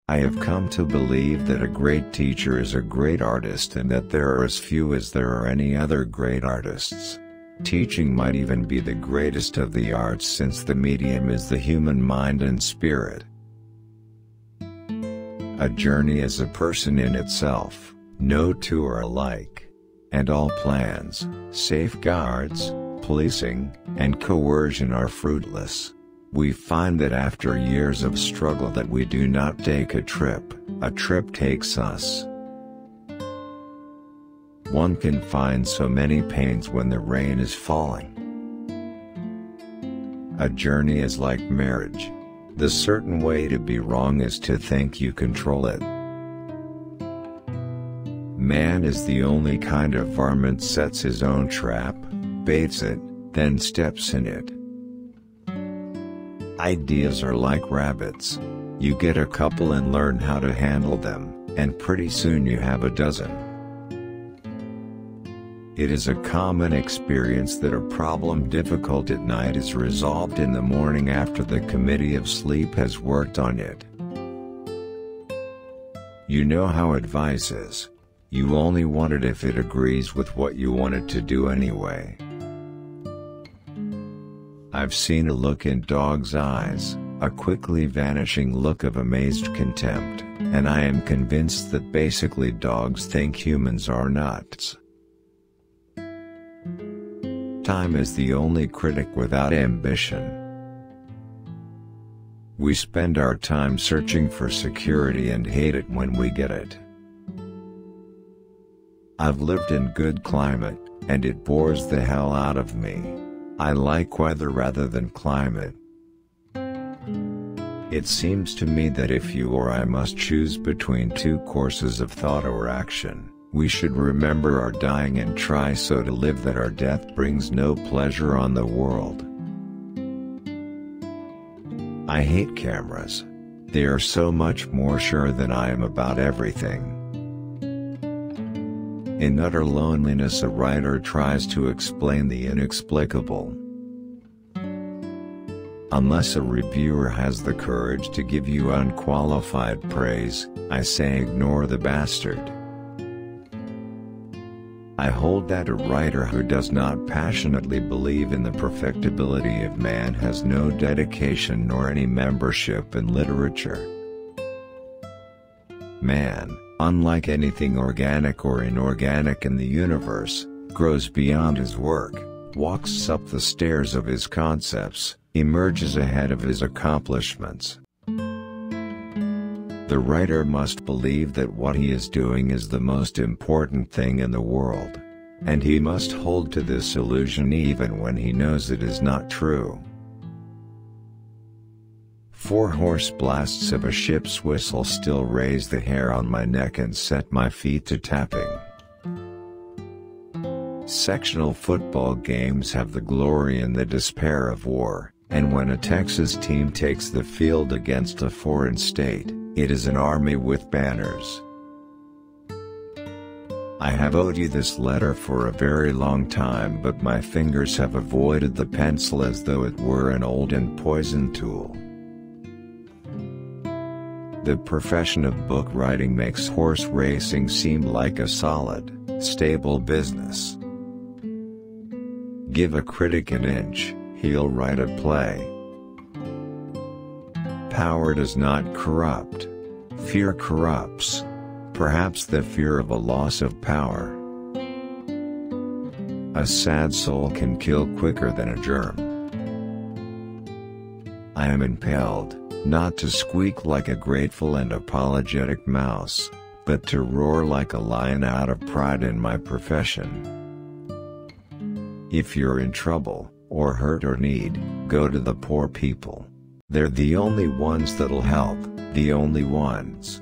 I have come to believe that a great teacher is a great artist and that there are as few as there are any other great artists. Teaching might even be the greatest of the arts since the medium is the human mind and spirit. A journey is a person in itself, no two are alike. And all plans, safeguards, policing, and coercion are fruitless. We find that after years of struggle that we do not take a trip takes us. One can find so many pains when the rain is falling. A journey is like marriage. The certain way to be wrong is to think you control it. Man is the only kind of varmint sets his own trap, baits it, then steps in it. Ideas are like rabbits. You get a couple and learn how to handle them, and pretty soon you have a dozen. It is a common experience that a problem difficult at night is resolved in the morning after the committee of sleep has worked on it. You know how advice is. You only want it if it agrees with what you want it to do anyway. I've seen a look in dogs' eyes, a quickly vanishing look of amazed contempt, and I am convinced that basically dogs think humans are nuts. Time is the only critic without ambition. We spend our time searching for security and hate it when we get it. I've lived in good climate, and it bores the hell out of me. I like weather rather than climate. It seems to me that if you or I must choose between two courses of thought or action, we should remember our dying and try so to live that our death brings no pleasure on the world. I hate cameras. They are so much more sure than I am about everything. In utter loneliness, a writer tries to explain the inexplicable. Unless a reviewer has the courage to give you unqualified praise, I say ignore the bastard. I hold that a writer who does not passionately believe in the perfectibility of man has no dedication nor any membership in literature. Man, unlike anything organic or inorganic in the universe, grows beyond his work, walks up the stairs of his concepts, emerges ahead of his accomplishments. The writer must believe that what he is doing is the most important thing in the world. And he must hold to this illusion even when he knows it is not true. 4 hoarse blasts of a ship's whistle still raise the hair on my neck and set my feet to tapping. Sectional football games have the glory and the despair of war, and when a Texas team takes the field against a foreign state, it is an army with banners. I have owed you this letter for a very long time, but my fingers have avoided the pencil as though it were an old and poisoned tool. The profession of book writing makes horse racing seem like a solid, stable business. Give a critic an inch, he'll write a play. Power does not corrupt. Fear corrupts. Perhaps the fear of a loss of power. A sad soul can kill quicker than a germ. I am impelled, not to squeak like a grateful and apologetic mouse, but to roar like a lion out of pride in my profession. If you're in trouble, or hurt or need, go to the poor people. They're the only ones that'll help, the only ones.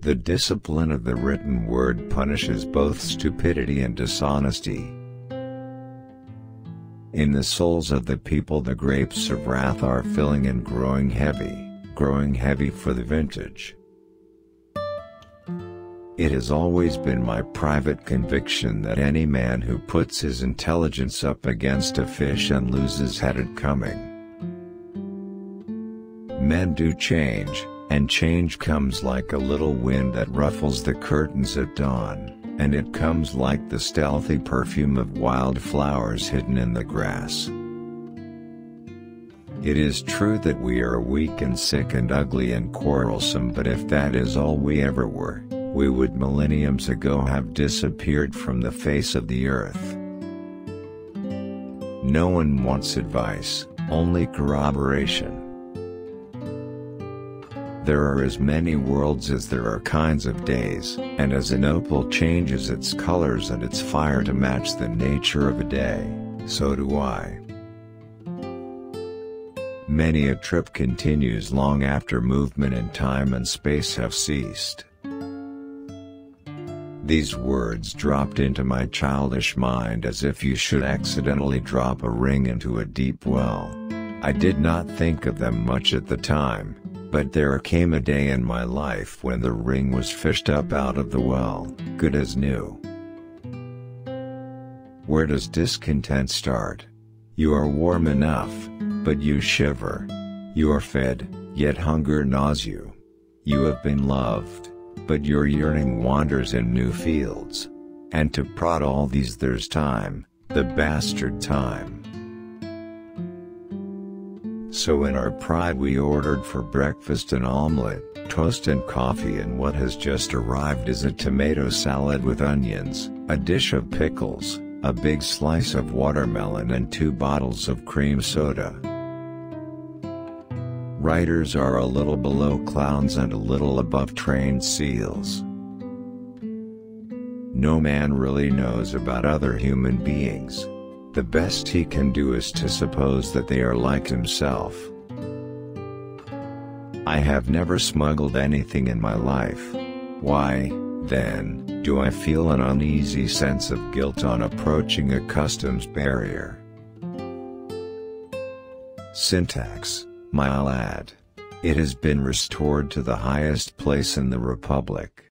The discipline of the written word punishes both stupidity and dishonesty. In the souls of the people the grapes of wrath are filling and growing heavy for the vintage. It has always been my private conviction that any man who puts his intelligence up against a fish and loses had it coming. Men do change, and change comes like a little wind that ruffles the curtains at dawn, and it comes like the stealthy perfume of wild flowers hidden in the grass. It is true that we are weak and sick and ugly and quarrelsome, but if that is all we ever were, we would millenniums ago have disappeared from the face of the earth. No one wants advice, only corroboration. There are as many worlds as there are kinds of days, and as an opal changes its colors and its fire to match the nature of a day, so do I. Many a trip continues long after movement in time and space have ceased. These words dropped into my childish mind as if you should accidentally drop a ring into a deep well. I did not think of them much at the time, but there came a day in my life when the ring was fished up out of the well, good as new. Where does discontent start? You are warm enough, but you shiver. You are fed, yet hunger gnaws you. You have been loved, but your yearning wanders in new fields. And to prod all these there's time, the bastard time. So in our pride we ordered for breakfast an omelette, toast and coffee, and what has just arrived is a tomato salad with onions, a dish of pickles, a big slice of watermelon and 2 bottles of cream soda. Writers are a little below clowns and a little above trained seals. No man really knows about other human beings. The best he can do is to suppose that they are like himself. I have never smuggled anything in my life. Why, then, do I feel an uneasy sense of guilt on approaching a customs barrier? Syntax, my lad. It has been restored to the highest place in the Republic.